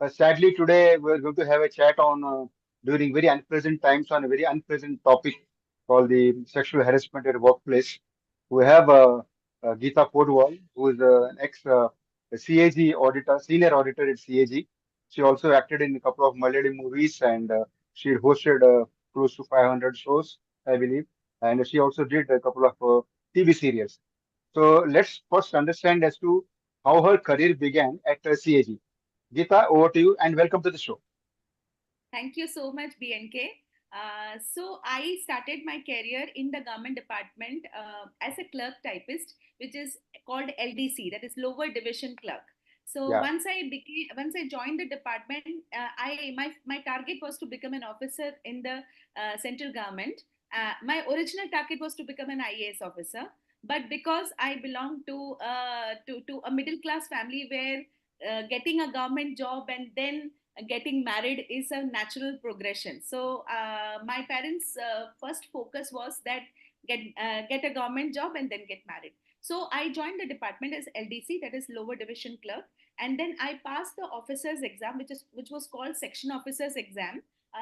Sadly, today we're going to have a chat on during very unpleasant times on a very unpleasant topic called the sexual harassment at workplace. We have Geeta Poduval, who is an ex-CAG auditor, senior auditor at CAG. She also acted in a couple of Malayalam movies and she hosted close to 500 shows, I believe. And she also did a couple of TV serials. So let's first understand as to how her career began at CAG. Geeta, over to you and welcome to the show. Thank you so much, BNK. So I started my career in the government department as a clerk typist, which is called LDC, that is lower division clerk. So Yeah, once I joined the department, my target was to become an officer in the central government. My original target was to become an IAS officer, but because I belong to a middle class family where getting a government job and then getting married is a natural progression. So my parents' first focus was that get a government job and then get married. So I joined the department as LDC, that is lower division clerk, and then I passed the officers exam, which was called section officers exam.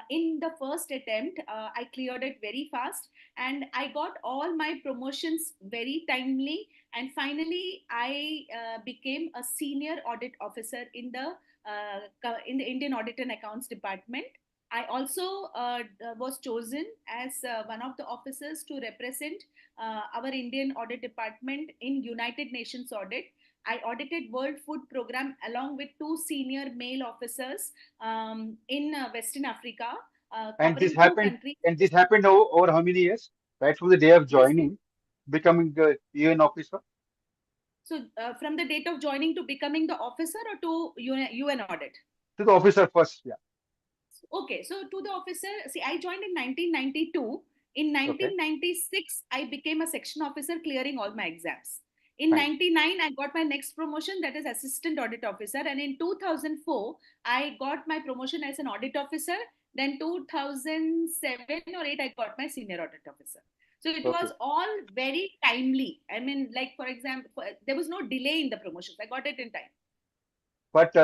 In the first attempt, I cleared it very fast, and I got all my promotions very timely. And finally, I became a senior audit officer in the Indian Audit and Accounts Department. I also was chosen as one of the officers to represent our Indian Audit Department in United Nations Audit. I audited World Food Program along with two senior male officers in Western Africa, and this covering two happened, countries. and this happened over how many years? Right from the day of This joining, becoming the UN officer from the date of joining to becoming the officer or to UN audit. to the officer first. Yeah. Okay, so to the officer, see, I joined in 1992. In Okay. 1996, I became a section officer clearing all my exams. In Fine. 99, I got my next promotion, that is assistant audit officer. And in 2004, I got my promotion as an audit officer. Then 2007 or 8, I got my senior audit officer. So it was Okay. all very timely. I mean, like, for example, there was no delay in the promotions. I got it in time. But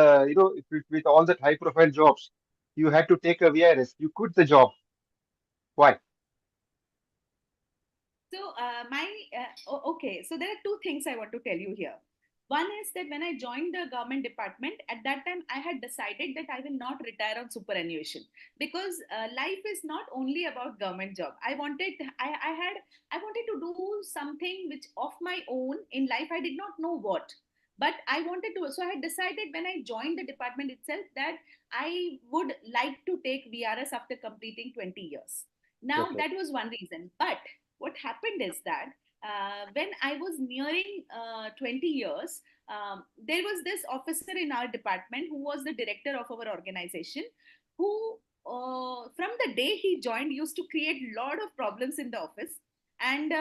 with all that high-profile jobs, you had to take a VRS. You quit the job. Why? So okay. So there are two things I want to tell you here. One is that when I joined the government department, at that time I had decided that I will not retire on superannuation because life is not only about government job. I wanted to do something which of my own in life. I did not know what, but I wanted to. So I had decided when I joined the department itself that I would like to take VRS after completing 20 years. Now Okay. that was one reason, but what happened is that when I was nearing 20 years, there was this officer in our department who was the director of our organization, who, from the day he joined, used to create a lot of problems in the office. And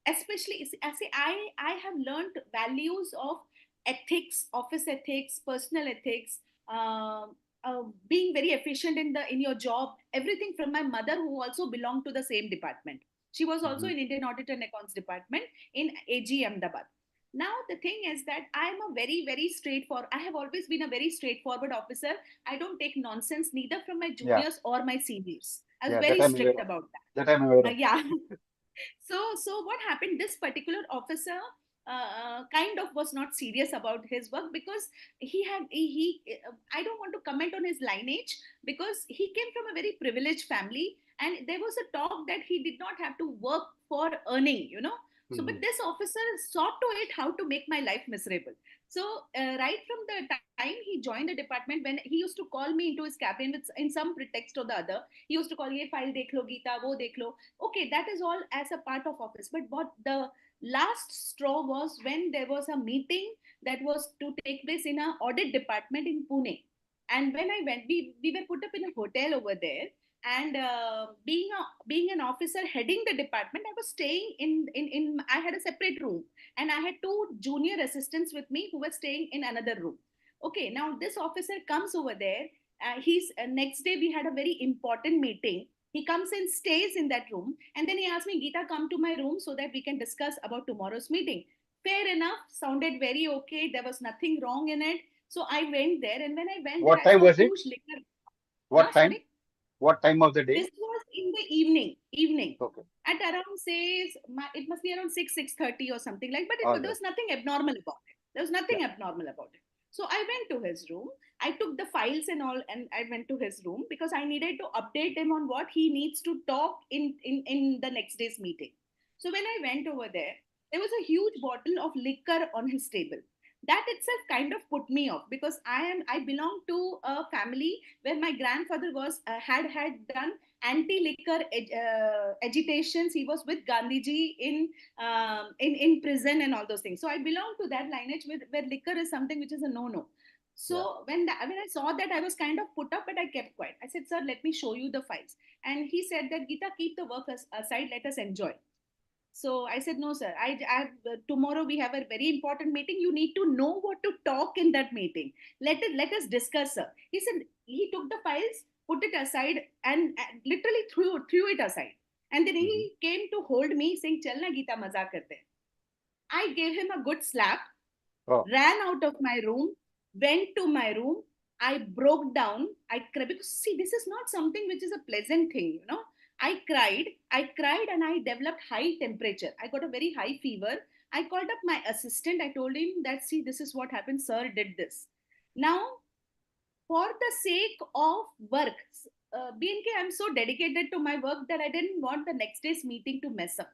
especially, I have learned values of ethics, office ethics, personal ethics. Being very efficient in your job, everything from my mother, who also belonged to the same department. She was also Hmm. in Indian Audit and Accounts Department in AG Ahmedabad. Now the thing is that I am a very straightforward. I have always been a very straightforward officer. I don't take nonsense neither from my Yeah. juniors or my seniors. I was Yeah. That very I'm aware strict of. about That I'm aware that. of. Yeah. So what happened? This particular officer kind of was not serious about his work because I don't want to comment on his lineage because he came from a very privileged family, and there was a talk that he did not have to work for earning. So but Hmm. this officer saw to it how to make my life miserable. So right from the time he joined the department, when he used to call me into his cabin with in some pretext or the other, he used to call, ye file dekh lo Geeta, wo dekh lo. Okay, that is all as a part of office, but what the last straw was when there was a meeting that was to take place in a audit department in Pune. And when I went, we were put up in a hotel over there. And being an officer heading the department, I was staying in I had a separate room, and I had two junior assistants with me who were staying in another room. Okay, now this officer comes over there. He's Next day we had a very important meeting. He comes and stays in that room, and then he asked me, Geeta, come to my room so that we can discuss about tomorrow's meeting. Fair enough, sounded very okay. There was nothing wrong in it. So I went there, and when I went there, What I time saw was it? huge liquor. What time? Sorry. What time of the day? This was in the evening, Okay. at around say it must be around 6:30 or something like. But All there right. was nothing abnormal about it. There was Yeah. nothing abnormal about it. So I went to his room. I took the files and all, and I went to his room because I needed to update him on what he needs to talk in the next day's meeting. So when I went over there, there was a huge bottle of liquor on his table. That itself kind of put me off because I belong to a family where my grandfather was had done anti-liquor agitations. He was with Gandhiji in prison and all those things. So I belong to that lineage where liquor is something which is a no-no. Yeah. So when I saw that, I was kind of put up, but I kept quiet. I said, "Sir, let me show you the files." And he said that, "Geeta, keep the work aside. Let us enjoy." So I said, "No, sir. Tomorrow we have a very important meeting. You need to know what to talk in that meeting. Let us discuss, sir." He said he took the files, put it aside, and literally threw it aside. And then Mm-hmm. he came to hold me, saying, "Chalna, Geeta, mazak karte hain." I gave him a good slap, Oh, ran out of my room, went to my room. I broke down. I cried because see, this is not something which is a pleasant thing. I cried and I developed high temperature. I got a very high fever. I called up my assistant. I told him that, see, this is what happened. Sir did this. Now, for the sake of work, BNK, I'm so dedicated to my work that I didn't want the next day's meeting to mess up.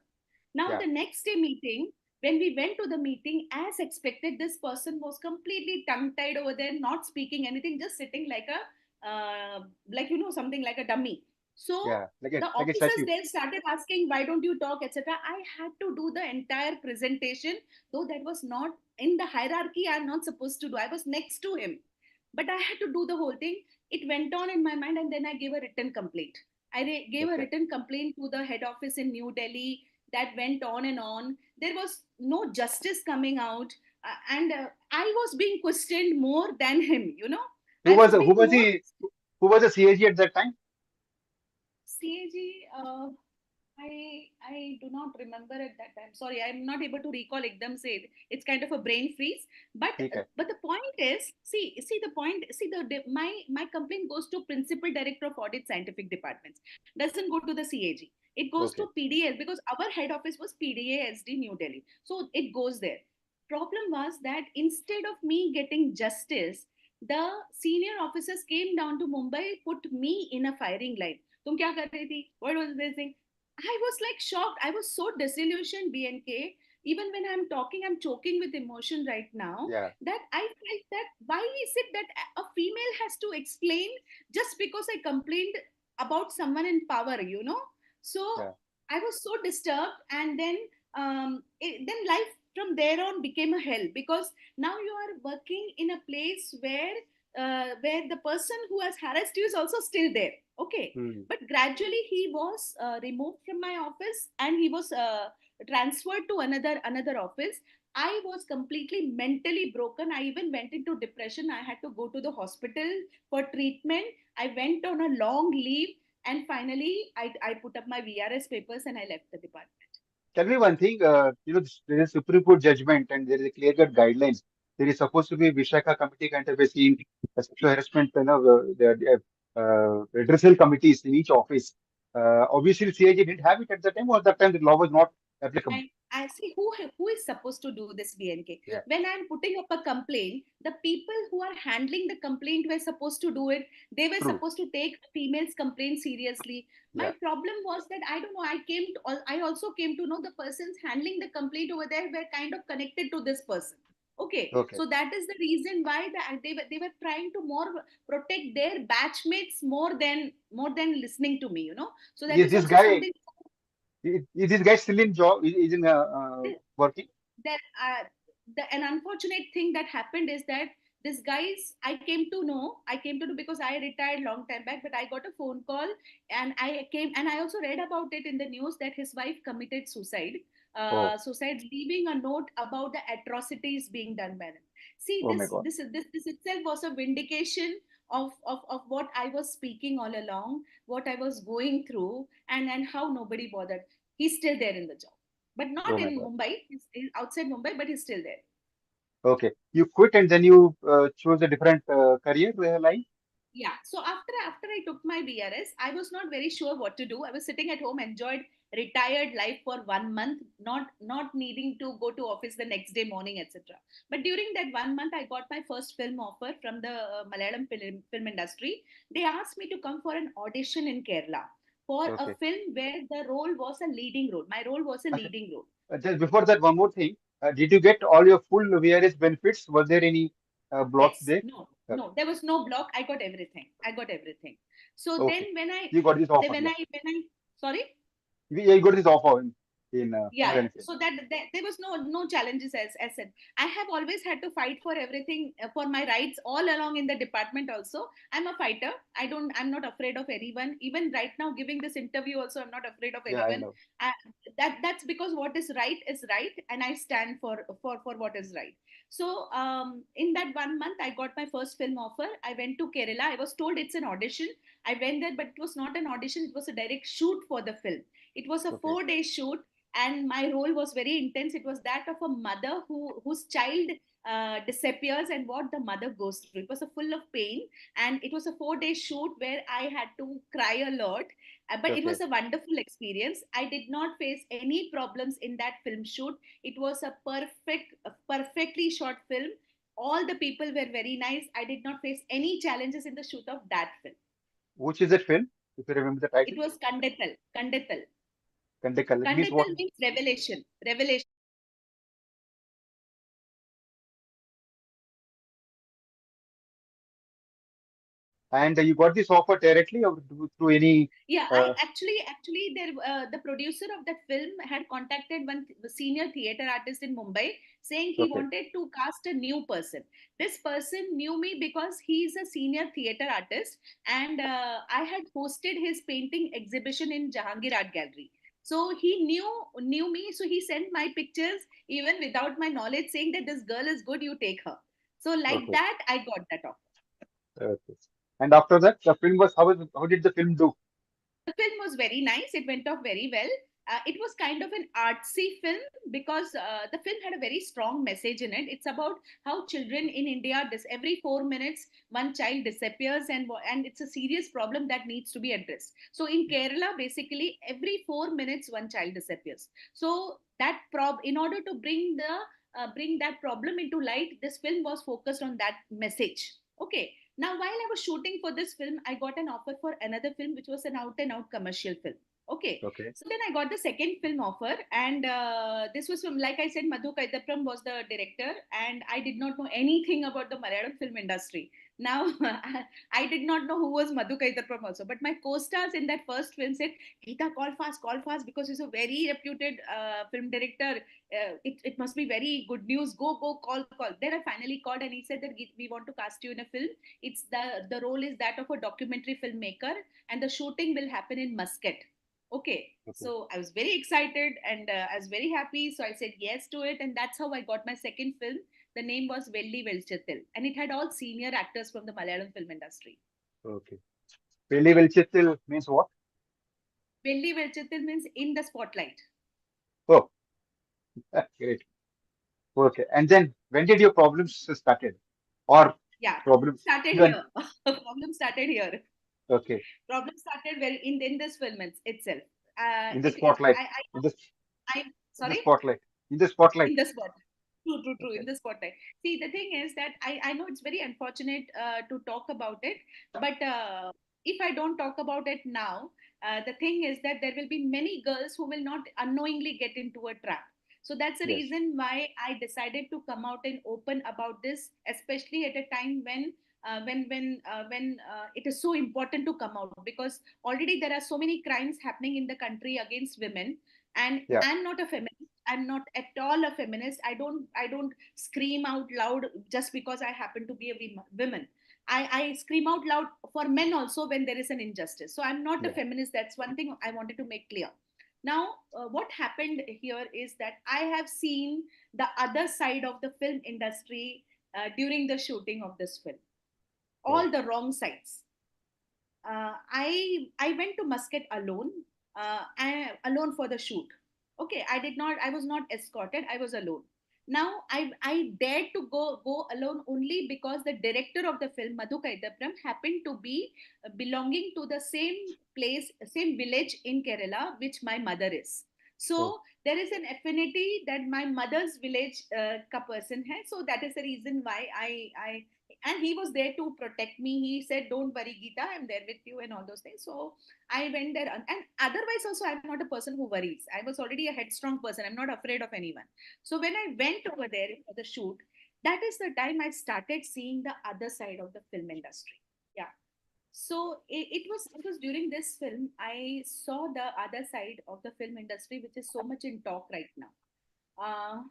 Now, yeah. the next day meeting, when we went to the meeting, as expected, this person was completely tongue tied over there, not speaking anything, just sitting like something like a dummy. So Yeah. the Like a officers statue. there started asking, "Why don't you talk, etc." I had to do the entire presentation, though that was not in the hierarchy. I'm not supposed to do. I was next to him, but I had to do the whole thing. It went on in my mind, and then I gave a written complaint. Gave a Okay. written complaint to the head office in New Delhi. That went on and on. There was no justice coming out, and I was being questioned more than him. Who I was was who being was more the who was the CAG at that time? CAG. I do not remember at that time. Sorry, I'm not able to recall ekdam say it. It's kind of a brain freeze. But Okay. but the point is, see the point. See my complaint goes to Principal Director of Audit Scientific Departments. Doesn't go to the CAG. It goes Okay. to PDS because our head office was PDASD New Delhi. So it goes there. Problem was that instead of me getting justice, the senior officers came down to Mumbai, put me in a firing line. तुम क्या कर रही थी? What was this thing? I was like shocked. I was so disillusioned, BNK. Even when I'm talking, I'm choking with emotion right now. Yeah. That I felt that why is it that a female has to explain just because I complained about someone in power? So Yeah. I was so disturbed, and then life from there on became a hell because now you are working in a place where the person who has harassed you is also still there. Okay, Hmm. but gradually he was removed from my office and he was transferred to another office. I was completely mentally broken. I even went into depression. I had to go to the hospital for treatment. I went on a long leave, and finally I put up my VRS papers and I left the department. Tell me one thing. There is Supreme Court judgment and there is a clear-cut guidelines. There is supposed to be Vishaka committee kind of a scene, a sexual harassment, redressal committees in each office. Obviously, CIG didn't have it at the time, or at that time the law was not applicable. I see who is supposed to do this, BNK. Yeah. When I'm putting up a complaint, the people who are handling the complaint were supposed to do it. They were True. supposed to take a female's complaint seriously. My Yeah. problem was that I don't know. I also came to know the persons handling the complaint over there were kind of connected to this person. Okay, Okay. so that is the reason why they were trying to more protect their batchmates more than listening to me. So that Is is this also guy something is this guy still in job? Is in working? that an unfortunate thing that happened is that this guys I came to know because I retired long time back, but I got a phone call, and I also read about it in the news that his wife committed Oh. suicide, leaving a note about the atrocities being done by them. See, Oh my this God. this is this itself was a vindication of what I was speaking all along, what I was going through, and how nobody bothered. He's still there in the job, but Oh not my in God. Mumbai. He's outside Mumbai, but he's still there. Okay. You quit and then you chose a different career line. Yeah. So after I took my BRS, I was not very sure what to do. I was sitting at home, enjoyed retired life for 1 month, not needing to go to office the next day morning, etc. But during that 1 month, I got my first film offer from the Malayalam film industry. They asked me to come for an audition in Kerala for a Okay. film where the role was a leading role. My role was a Acha, leading role. just before that, one more thing. Did you get all your full VRS benefits? Was there any blocks Yes, there? no, Uh, no, there was no block. I got everything. I got everything. So okay. then You got this offer. Yeah. when I, sorry. You got this offer in Yeah, Malayalam film. so that there was no challenges, as said. I have always had to fight for everything, for my rights all along in the department. Also, I'm a fighter. I'm not afraid of anyone. Even right now giving this interview also, I'm not afraid of Yeah, I anyone. know. uh, that's because what is right, and I stand for what is right. So in that 1 month I got my first film offer. I went to Kerala. I was told it's an audition. I went there, but it was not an audition. It was a direct shoot for the film. It was a Okay. 4 day shoot, and my role was very intense. It was that of a mother whose child disappears, and what the mother goes through. It was a full of pain, and it was a 4 day shoot where I had to cry a lot. But it Okay. was a wonderful experience. I did not face any problems in that film shoot. It was a perfectly shot film. All the people were very nice. I did not face any challenges in the shoot of that film. Which is that film? If you remember the It title. was Kandetal. Kandekal. It means what? Kandetal means revelation. Revelation. And you got this offer directly or through any? Yeah, I Uh, actually there the producer of that film had contacted one senior theater artist in Mumbai, saying he okay. wanted to cast a new person. This person knew me because he's a senior theater artist, and I had hosted his painting exhibition in Jahangir Art Gallery. So he knew me. So he sent my pictures even without my knowledge, saying that this girl is good, you take her. So like Okay. that, I got that offer. Okay. And after that, the film was how did the film do? The film was very nice. It went off very well. It was kind of an artsy film because the film had a very strong message in it. It's about how children in India, every 4 minutes, one child disappears, and it's a serious problem that needs to be addressed. So in Kerala, basically, every 4 minutes, one child disappears. So in order to bring that problem into light, this film was focused on that message. Okay, now, while I was shooting for this film, I got an offer for another film, which was an out and out commercial film. Okay. Okay. So then I got the second film offer, and this was from, like I said, Madhu Kaitapram was the director, and I did not know anything about the Malayalam film industry. Now, I did not know who was Madhu Kaitapram also, but my co stars in that first film said, Geeta, call fast, because he's a very reputed film director. It must be very good news. Go, call. Then I finally called, and he said that we want to cast you in a film. It's the role is that of a documentary filmmaker, and the shooting will happen in Muscat. Okay, Okay. so I was very excited, and I was very happy. So I said yes to it, and that's how I got my second film. The name was Velli Velchatil, and it had all senior actors from the Malayalam film industry. Okay. Pelli Velchittil means what? Velli Velchatil means in the spotlight. Oh, great. Okay. And then when did your problems started? Or Yeah, problem problems? started You and here. Problem started here. okay. Problem started very in this film itself. In the spotlight. I In the I in the sorry. spotlight. In the spotlight. In the spot. True, in Okay. the spotlight. See, the thing is that I know it's very unfortunate to talk about it, but if I don't talk about it now, the thing is that there will be many girls who will not unknowingly get into a trap. So that's the Yes. reason why I decided to come out and open about this, especially at a time when it is so important to come out, because already there are so many crimes happening in the country against women. And Yeah. I'm not a feminist. I'm not at all a feminist. I don't scream out loud just because I happen to be a woman. I scream out loud for men also when there is an injustice. So I'm not a Yeah. feminist. That's one thing I wanted to make clear. Now, what happened here is that I have seen the other side of the film industry during the shooting of this film. Oh. All the wrong sides. I went to Muscat alone, alone for the shoot. Okay, I did not. I was not escorted. I was alone. Now I dared to go alone only because the director of the film, Madhu Kaidapram, happened to be belonging to the same place, same village in Kerala, which my mother is. Oh, So there is an affinity that my mother's village ka person hai. So that is the reason why I and he was there to protect me. He said, "Don't worry, Geeta, I'm there with you," and all those things. So I went there, and otherwise also I'm not a person who worries. I was already a headstrong person. I'm not afraid of anyone. So when I went over there for the shoot, that is the time I started seeing the other side of the film industry. Yeah. So it was during this film I saw the other side of the film industry, which is so much in talk right now. Uh,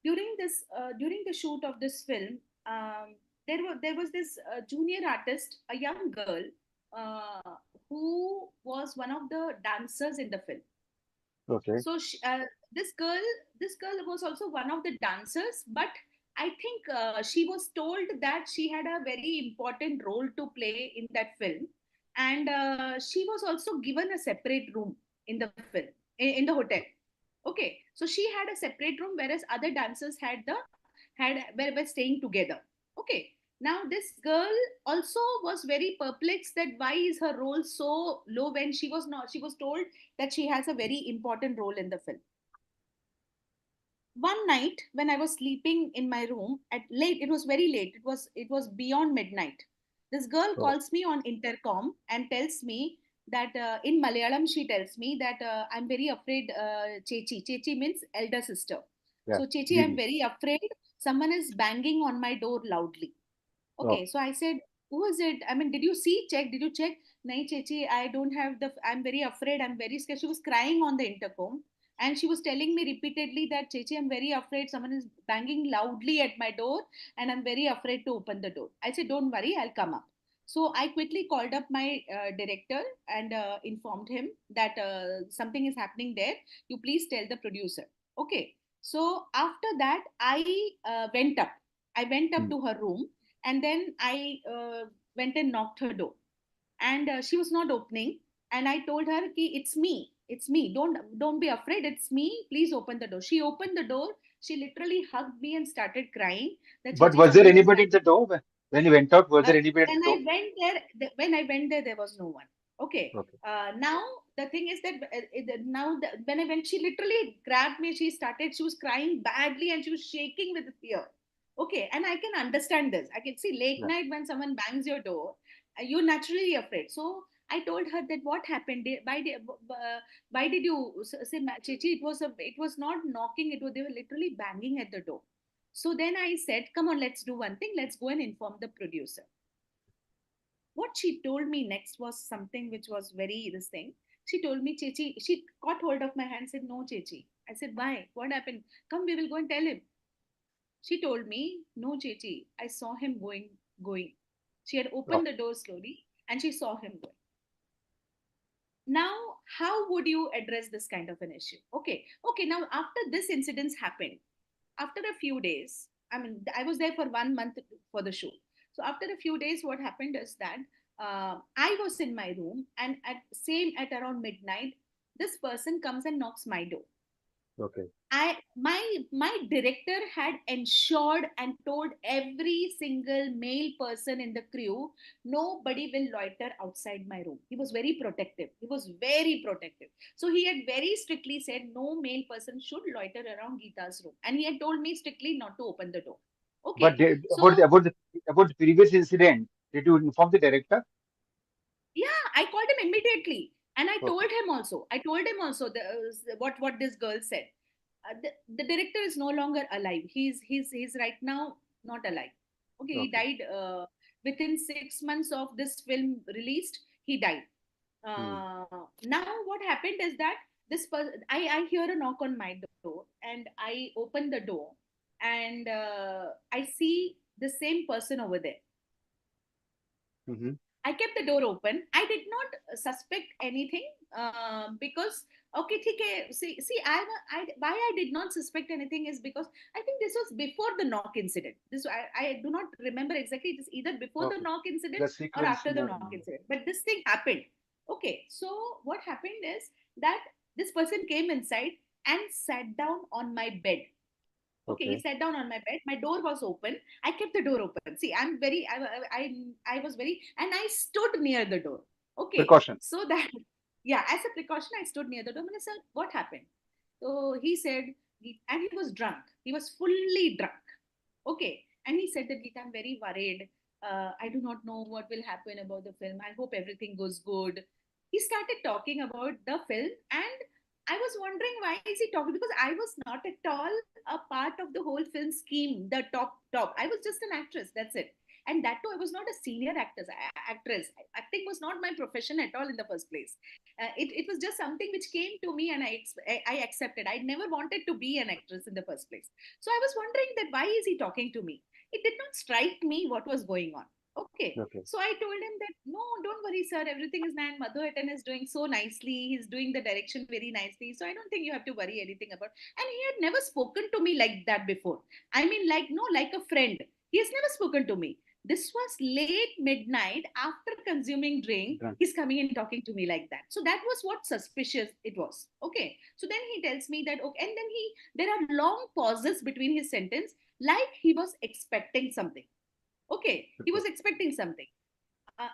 during the shoot of this film, there was this junior artist, a young girl, who was one of the dancers in the film. okay. So this girl was also one of the dancers, but I think she was told that she had a very important role to play in that film, and she was also given a separate room in the film, in the hotel. Okay, so she had a separate room, whereas other dancers were staying together. Okay, now this girl also was very perplexed that why is her role so low when she was told that she has a very important role in the film. One night when I was sleeping in my room at late, it was very late, it was beyond midnight, this girl Oh, calls me on intercom and tells me that in Malayalam she tells me that I'm very afraid, chechi means elder sister. yeah. So chechi, I'm Didi. very afraid someone is banging on my door loudly. Oh, Okay, so I said, who is it? I mean, did you see? Check? Did you check? Nahi, Chechi, I don't have the. I'm very afraid. I'm very scared. She was crying on the intercom, and she was telling me repeatedly that Chechi, I'm very afraid. Someone is banging loudly at my door, and I'm very afraid to open the door. I said, don't worry, I'll come up. So I quickly called up my director and informed him that something is happening there. You please tell the producer. Okay. So after that, I went up. I went up hmm. to her room, and then I went and knocked her door, and she was not opening. And I told her, Ki, it's me, don't be afraid, it's me, please open the door. She opened the door, she literally hugged me and started crying that But Chechi, was there someone is anybody at banging. the door when you went out? Was uh, there anybody at the when door? I went there, when I went there, there was no one. Okay. Okay. Now the thing is that when I went, she literally grabbed me. She was crying badly and she was shaking with fear. Okay, and I can understand this. I can see late Yeah. night when someone bangs your door, you're naturally afraid. So I told her that what happened. Why did you say, Chichi? It was not knocking. They were literally banging at the door. So then I said, come on, let's do one thing. Let's go and inform the producer. What she told me next was something which was very this thing. She told me, Chechi, she caught hold of my hand, said, no, Chechi. I said, why? What happened? Come, we will go and tell him. She told me, no, Chechi, I saw him going. She had Oh, opened the door slowly and she saw him going. Now, how would you address this kind of an issue? Okay, now after this incident happened, after a few days, I mean, I was there for 1 month for the show. So after a few days, what happened is that I was in my room, and at around midnight, this person comes and knocks my door. okay. My director had ensured and told every single male person in the crew, nobody will loiter outside my room. He was very protective. He was very protective. So he had very strictly said no male person should loiter around Geeta's room, and he had told me strictly not to open the door. But Okay, about so about the previous incident, did you inform the director? yeah, I called him immediately, and I Okay. told him also. I told him also what this girl said. The director is no longer alive. He's right now not alive. Okay, he Okay. died within 6 months of this film released. He died. Hmm. Now what happened is that I hear a knock on my door, and I open the door, and I see the same person over there. Mm-hmm. I kept the door open. I did not suspect anything because okay, theek hai. See, why I did not suspect anything is because I think this was before the knock incident. I do not remember exactly. It is either before the Okay. knock incident The or sequence after you the don't knock remember. incident. But this thing happened. Okay, so what happened is that this person came inside and sat down on my bed. Okay, he Okay. sat down on my bed. My door was open. I kept the door open. See, I was very, and I stood near the door. Okay, Precaution. so that, yeah, as a precaution, I stood near the door. And I said, "What happened?" So he said, and he was drunk. He was fully drunk. Okay, and he said that, Geeta, I'm very worried. I do not know what will happen about the film. I hope everything goes good. He started talking about the film, and I was wondering why is he talking, because I was not at all a part of the whole film scheme, the top. I was just an actress. That's it. And that too, I was not a senior actress. Acting was not my profession at all in the first place. It was just something which came to me, and I accepted. I never wanted to be an actress in the first place. So I was wondering that why is he talking to me? It did not strike me what was going on. Okay. Okay. So I told him that no, don't worry, sir. Everything is fine. Madhu Etan is doing so nicely. He's doing the direction very nicely. So I don't think you have to worry anything about. And he had never spoken to me like that before. I mean, like no, like a friend. He has never spoken to me. This was late midnight after consuming drink. Done. He's coming and talking to me like that. So that was what suspicious it was. Okay. So then he tells me that okay, and then there are long pauses between his sentence, like he was expecting something. Okay, he was Okay. expecting something.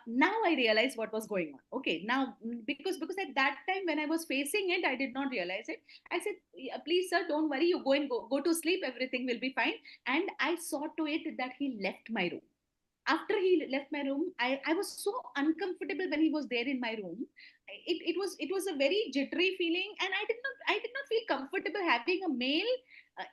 Now I realize what was going on. Okay, now because at that time when I was facing it, I did not realize it. I said, "Yeah, please, sir, don't worry. You go to sleep. Everything will be fine." And I saw to it that he left my room. After he left my room, I was so uncomfortable when he was there in my room. It was a very jittery feeling, and I did not feel comfortable having a male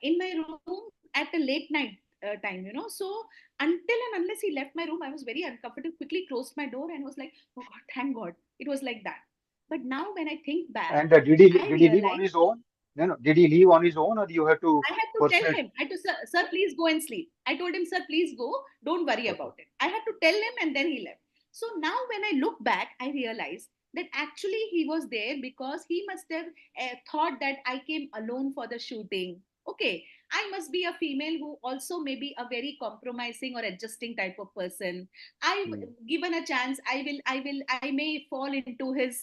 in my room at a late night time. So until and unless he left my room, I was very uncomfortable. Quickly closed my door and was like, "Oh God, thank God." It was like that. But now when I think back, And I did he leave on realize his own? No, no. Did he leave on his own, or you have to I had to tell persuade? him. I had to, sir, please go and sleep. I told him, sir, please go. Don't worry Okay. about it. I had to tell him, and then he left. So now when I look back, I realize that actually he was there because he must have thought that I came alone for the shooting. Okay, I must be a female who also may be a very compromising or adjusting type of person. I, Hmm. given a chance, I may fall into his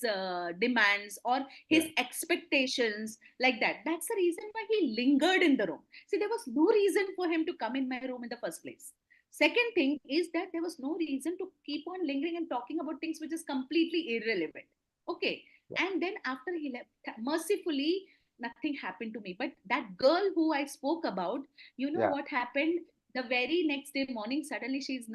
demands or his Yeah. expectations, like that. That's the reason why he lingered in the room. See, there was no reason for him to come in my room in the first place. Second thing is that there was no reason to keep on lingering and talking about things which is completely irrelevant. Okay. Yeah. And then after he left, mercifully, nothing happened to me. But that girl who I spoke about, you know Yeah. what happened? The very next day morning, suddenly she's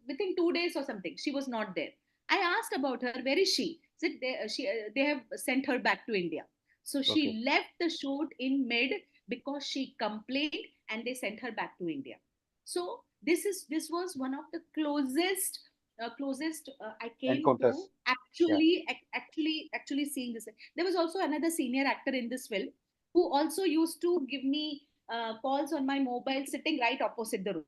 within 2 days or something, she was not there. I asked about her. Where is she? Said they have sent her back to India. So Okay. she left the shoot in mid because she complained, and they sent her back to India. So this was one of the closest I came to Encounters. Yeah. actually seeing this. There was also another senior actor in this film who also used to give me calls on my mobile sitting right opposite the room.